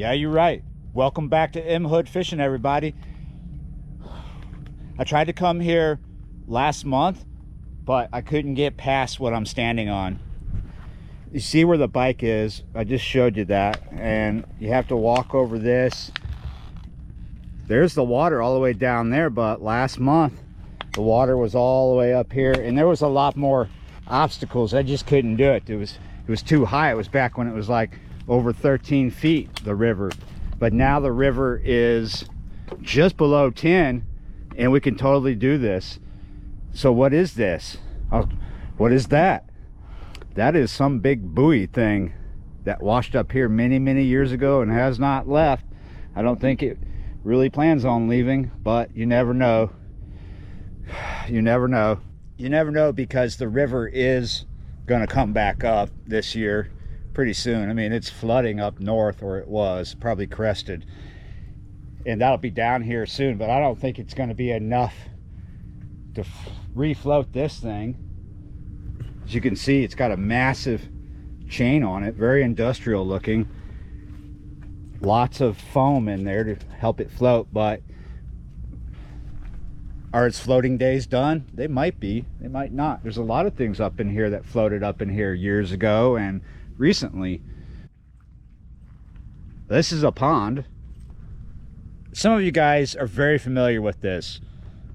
Yeah, you're right. Welcome back to M Hood Fishing, everybody. I tried to come here last month, but I couldn't get past what I'm standing on. You see where the bike is? I just showed you that, and you have to walk over this. There's the water all the way down there, but last month the water was all the way up here, and there was a lot more obstacles. I just couldn't do it. It was too high. It was back when it was like over 13 feet, the river. But now the river is just below 10, and we can totally do this. So what is this? Oh, what is that? That is some big buoy thing that washed up here many years ago and has not left. I don't think it really plans on leaving, but you never know. You never know. You never know, because the river is gonna come back up this year pretty soon. I mean, it's flooding up north, or it was probably crested, and that'll be down here soon, but I don't think it's going to be enough to refloat this thing. As you can see, it's got a massive chain on it, very industrial looking, lots of foam in there to help it float. But are its floating days done? They might be, they might not. There's a lot of things up in here that floated up in here years ago and recently. This is a pond. Some of you guys are very familiar with this.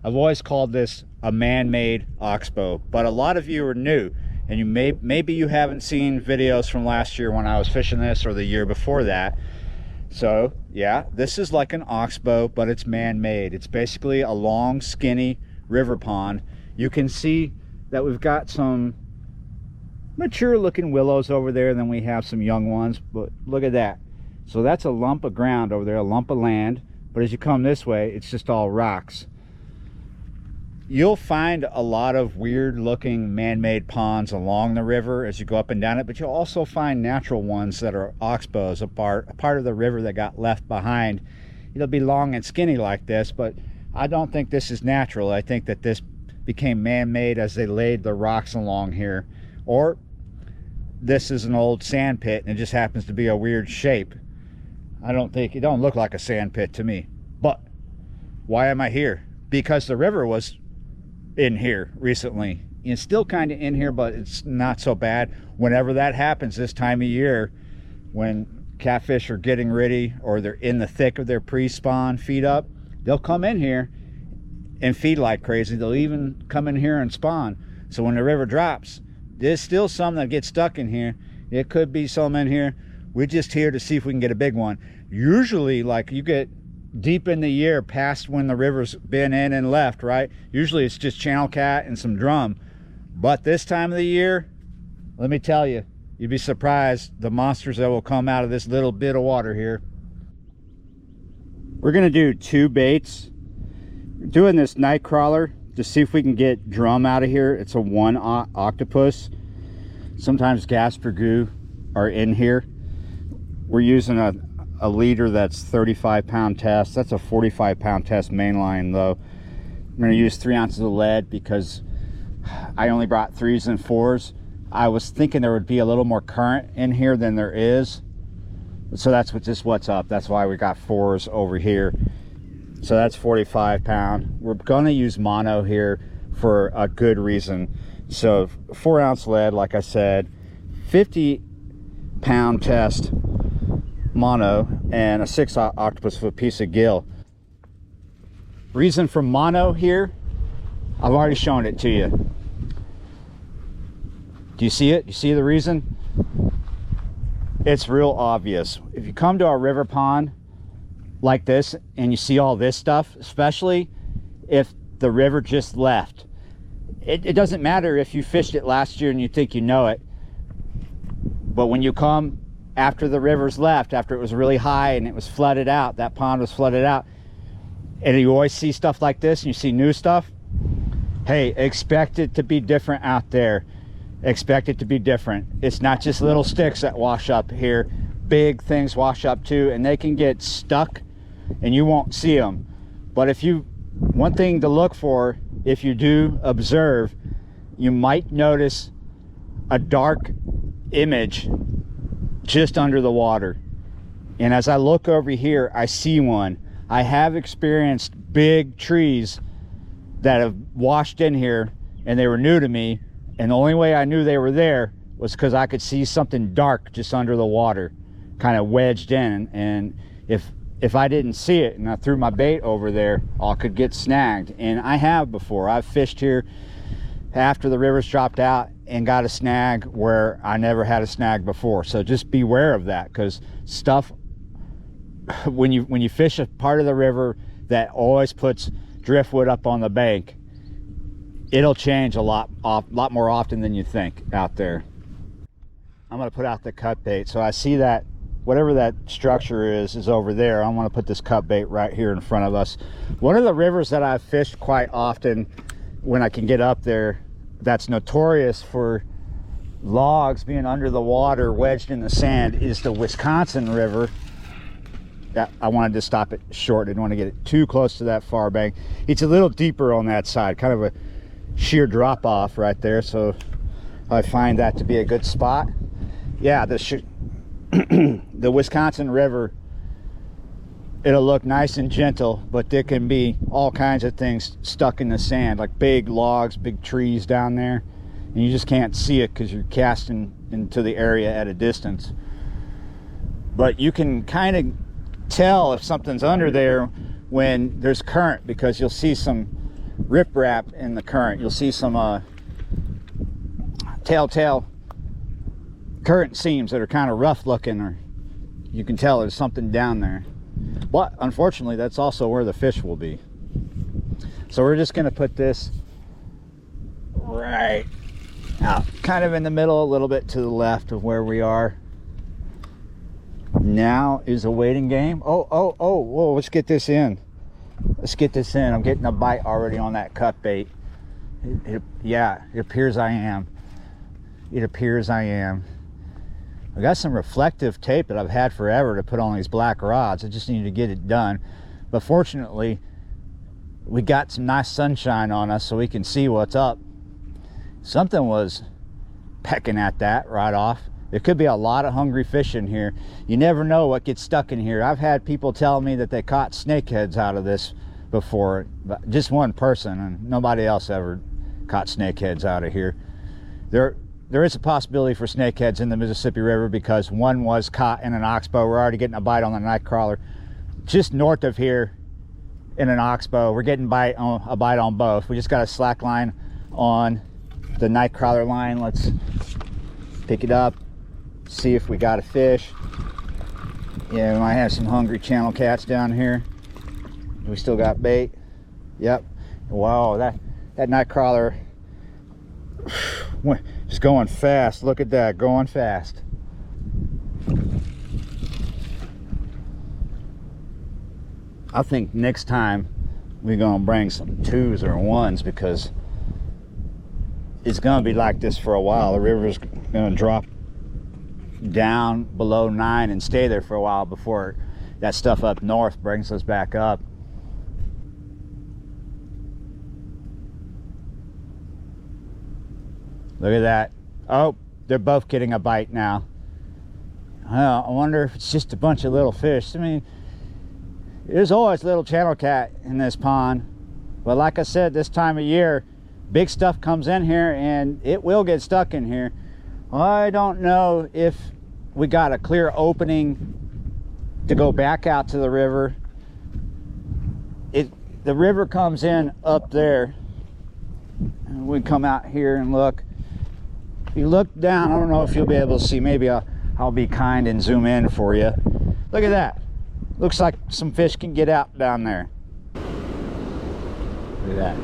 I've always called this a man-made oxbow, but a lot of you are new, and you maybe you haven't seen videos from last year when I was fishing this, or the year before that. So yeah, this is like an oxbow, but it's man-made. It's basically a long, skinny river pond. You can see that we've got some mature looking willows over there, and then we have some young ones, but look at that. So that's a lump of ground over there, a lump of land, but as you come this way, it's just all rocks. You'll find a lot of weird looking man-made ponds along the river as you go up and down it, but you'll also find natural ones that are oxbows, a part of the river that got left behind. It'll be long and skinny like this, but I don't think this is natural. I think that this became man-made as they laid the rocks along here. Or this is an old sand pit and it just happens to be a weird shape. I don't think, it don't look like a sand pit to me. But why am I here? Because the river was in here recently. It's still kind of in here, but it's not so bad. Whenever that happens this time of year, when catfish are getting ready or they're in the thick of their pre-spawn feed up, they'll come in here and feed like crazy. They'll even come in here and spawn. So when the river drops, there's still some that get stuck in here. It could be some in here. We're just here to see if we can get a big one. Usually, like, you get deep in the year past when the river's been in and left, right? Usually it's just channel cat and some drum. But this time of the year, let me tell you, you'd be surprised the monsters that will come out of this little bit of water here. We're gonna do two baits. We're doing this night crawler to see if we can get drum out of here. It's a one octopus. Sometimes Gasper Goo are in here. We're using a leader that's 35-pound test. That's a 45-pound test mainline though. I'm gonna use 3 ounces of lead because I only brought 3s and 4s. I was thinking there would be a little more current in here than there is. So that's what's up. That's why we got 4s over here. So that's 45-pound. We're gonna use mono here for a good reason. So 4-ounce lead, like I said, 50-pound test mono, and a 6 octopus with a piece of gill. Reason for mono here, I've already shown it to you. Do you see it? You see the reason? It's real obvious. If you come to a river pond like this and you see all this stuff, especially if the river just left, it doesn't matter if you fished it last year and you think you know it, but when you come after the river's left, after it was really high and it was flooded out, that pond was flooded out, and you always see stuff like this and you see new stuff, hey, expect it to be different out there. Expect it to be different. It's not just little sticks that wash up here. Big things wash up too, and they can get stuck and you won't see them. But if you, one thing to look for, if you do observe, you might notice a dark image just under the water. And as I look over here, I see one. I have experienced big trees that have washed in here, and they were new to me. And the only way I knew they were there was because I could see something dark just under the water, kind of wedged in. And if I didn't see it and I threw my bait over there, I could get snagged. And I have before. I've fished here after the rivers dropped out and got a snag where I never had a snag before. So just beware of that, because stuff, when you fish a part of the river that always puts driftwood up on the bank, it'll change a lot more often than you think out there. I'm going to put out the cut bait. So I see that whatever that structure is over there. I want to put this cut bait right here in front of us. One of the rivers that I've fished quite often when I can get up there, that's notorious for logs being under the water wedged in the sand, is the Wisconsin River. I wanted to stop it short. I didn't want to get it too close to that far bank. It's a little deeper on that side, kind of a sheer drop off right there, so I find that to be a good spot. Yeah, the Wisconsin River, it'll look nice and gentle, but there can be all kinds of things stuck in the sand, like big logs, big trees down there, and you just can't see it because you're casting into the area at a distance. But you can kind of tell if something's under there when there's current, because you'll see some riprap in the current. You'll see some telltale current seams that are kind of rough looking, or you can tell there's something down there. But unfortunately, that's also where the fish will be. So we're just going to put this right out, kind of in the middle, a little bit to the left of where we are. Now is a waiting game. Whoa, let's get this in. Let's get this in. I'm getting a bite already on that cut bait. Yeah, it appears I am. It appears I am. I got some reflective tape that I've had forever to put on these black rods. I just need to get it done. But fortunately, we got some nice sunshine on us so we can see what's up. Something was pecking at that right off. There could be a lot of hungry fish in here. You never know what gets stuck in here. I've had people tell me that they caught snakeheads out of this before, but just one person, and nobody else ever caught snakeheads out of here. There is a possibility for snakeheads in the Mississippi River because one was caught in an Oxbow. We're already getting a bite on the night crawler. Just north of here in an Oxbow, we're getting a bite on both. We just got a slack line on the night crawler line. Let's pick it up, see if we got a fish. Yeah, we might have some hungry channel cats down here. We still got bait. Yep. Wow, that night crawler just going fast. Look at that, going fast. I think next time we're gonna bring some 2s or 1s, because it's gonna be like this for a while. The river's gonna drop down below 9 and stay there for a while before that stuff up north brings us back up. Look at that. Oh, they're both getting a bite now. Well, I wonder if it's just a bunch of little fish. I mean, there's always little channel cat in this pond, but like I said, this time of year big stuff comes in here and it will get stuck in here. I don't know if we got a clear opening to go back out to the river. The river comes in up there, and we come out here and look. If you look down, I don't know if you'll be able to see. Maybe I'll be kind and zoom in for you. Look at that. Looks like some fish can get out down there. Look at that.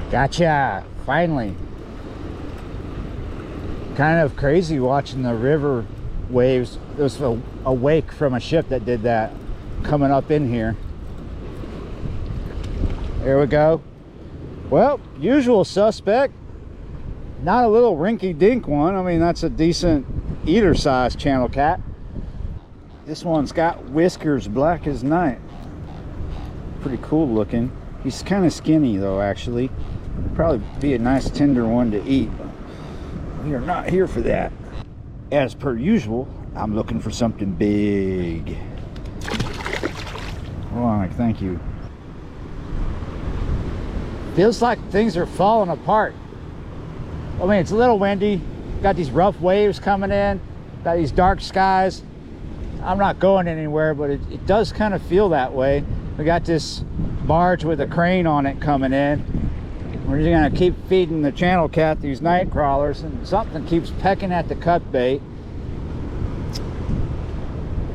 Gotcha, finally. Kind of crazy watching the river waves. There was a wake from a ship that did that coming up in here. There we go. Well, usual suspect. Not a little rinky-dink one. I mean, that's a decent eater-sized channel cat. This one's got whiskers black as night. Pretty cool looking. He's kind of skinny though, actually. Probably be a nice tender one to eat. We are not here for that. As per usual, I'm looking for something big. Hold on, thank you. Feels like things are falling apart. I mean, it's a little windy. Got these rough waves coming in. Got these dark skies. I'm not going anywhere, but it does kind of feel that way. We got this barge with a crane on it coming in. We're just gonna keep feeding the channel cat these night crawlers, and something keeps pecking at the cut bait.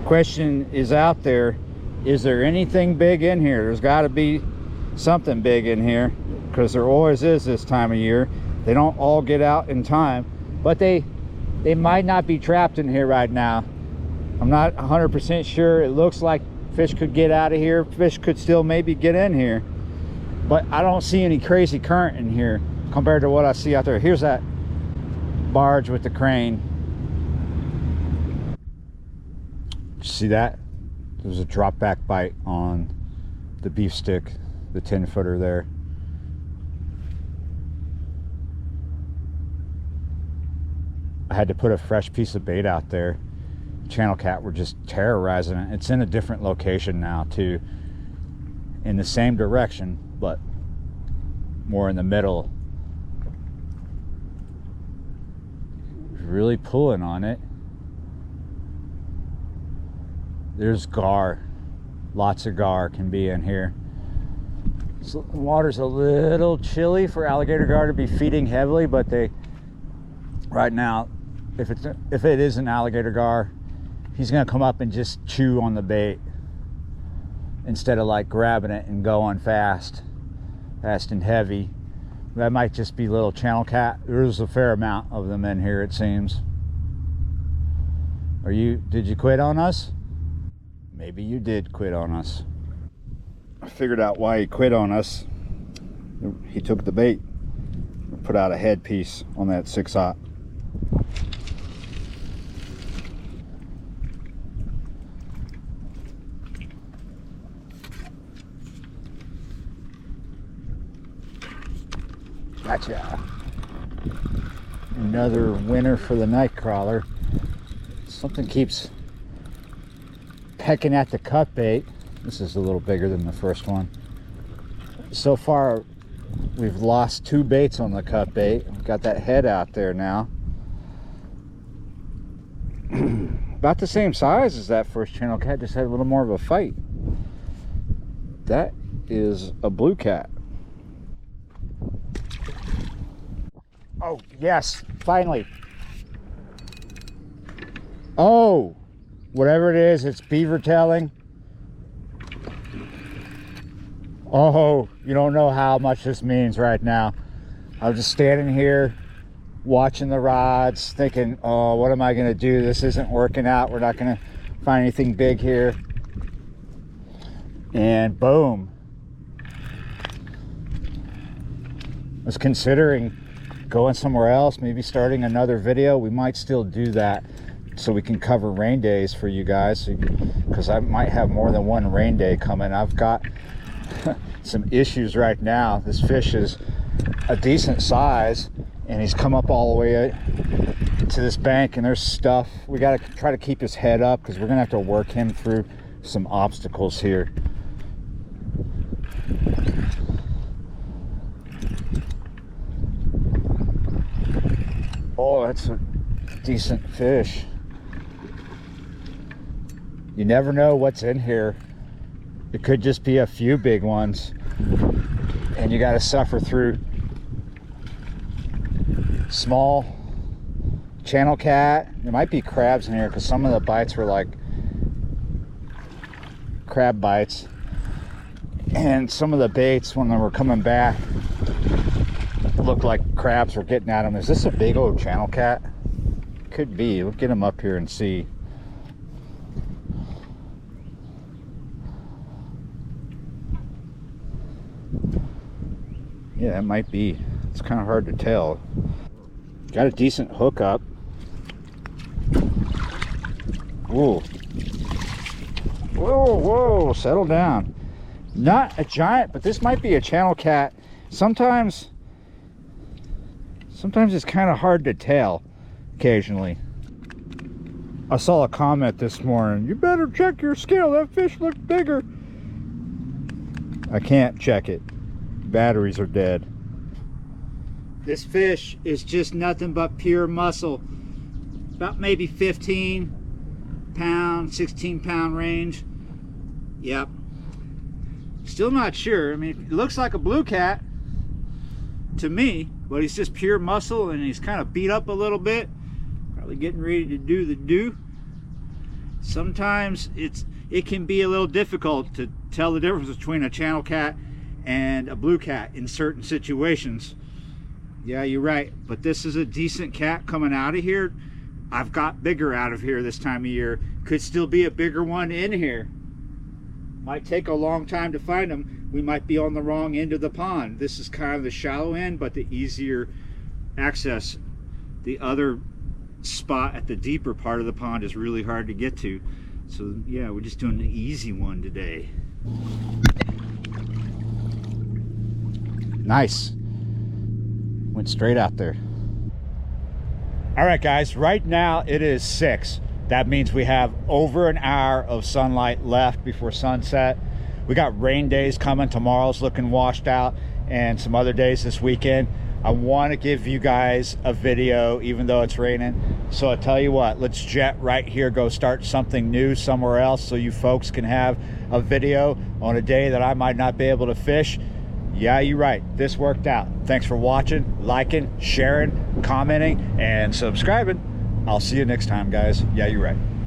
Question is out there, is there anything big in here? There's got to be something big in here, because there always is this time of year. They don't all get out in time, but they might not be trapped in here right now. I'm not 100% sure. It looks like fish could get out of here. Fish could still maybe get in here, but I don't see any crazy current in here compared to what I see out there. Here's that barge with the crane. See that? There's a drop back bite on the beef stick, the 10-footer there. I had to put a fresh piece of bait out there. Channel cat were just terrorizing it. It's in a different location now too, in the same direction but more in the middle. Really pulling on it. There's gar. Lots of gar can be in here. So the water's a little chilly for alligator gar to be feeding heavily, but they right now, if it is an alligator gar, he's gonna come up and just chew on the bait instead of like grabbing it and going fast and heavy. That might just be little channel cat. There's a fair amount of them in here, it seems. Did you quit on us? Maybe you did quit on us. I figured out why he quit on us. He took the bait, put out a headpiece on that 6/0. Gotcha. Another winner for the night crawler. Something keeps pecking at the cut bait. This is a little bigger than the first one. So far, we've lost 2 baits on the cut bait. We've got that head out there now. About the same size as that first channel cat, just had a little more of a fight. That is a blue cat. Oh, yes, finally. Oh, whatever it is, it's beaver tailing. Oh, you don't know how much this means right now. I'm just standing here watching the rods thinking, oh, what am I gonna do? This isn't working out. We're not gonna find anything big here. And boom. I was considering going somewhere else, maybe starting another video. We might still do that so we can cover rain days for you guys, because I might have more than one rain day coming. I've got some issues right now. This fish is a decent size and he's come up all the way to this bank, and there's stuff. We got to try to keep his head up because we're gonna have to work him through some obstacles here. Oh, that's a decent fish. You never know what's in here. It could just be a few big ones, and you got to suffer through small channel cat. There might be crabs in here because some of the bites were like crab bites, and some of the baits when they were coming back looked like crabs were getting at them. Is this a big old channel cat? Could be. We'll get him up here and see. Yeah, that might be. It's kind of hard to tell. Got a decent hook up. Whoa. Whoa, whoa, settle down. Not a giant, but this might be a channel cat. Sometimes it's kind of hard to tell occasionally. I saw a comment this morning, you better check your scale, that fish looked bigger. I can't check it. Batteries are dead. This fish is just nothing but pure muscle. About maybe 15 pound, 16 pound range. Yep. Still not sure. I mean, it looks like a blue cat to me, but he's just pure muscle and he's kind of beat up a little bit. Probably getting ready to do the do. Sometimes it can be a little difficult to tell the difference between a channel cat and a blue cat in certain situations. Yeah, you're right, but this is a decent cat coming out of here. I've got bigger out of here this time of year. Could still be a bigger one in here. Might take a long time to find them. We might be on the wrong end of the pond. This is kind of the shallow end, but the easier access. The other spot at the deeper part of the pond is really hard to get to. So yeah, we're just doing the easy one today. Nice. Went straight out there. All right guys, right now it is 6. That means we have over an hour of sunlight left before sunset. We got rain days coming. Tomorrow's looking washed out, and some other days this weekend. I want to give you guys a video even though it's raining. So I tell you what, let's jet right here, go start something new somewhere else so you folks can have a video on a day that I might not be able to fish. Yeah, you're right, this worked out. Thanks for watching, liking, sharing, commenting, and subscribing. I'll see you next time, guys. Yeah, you're right.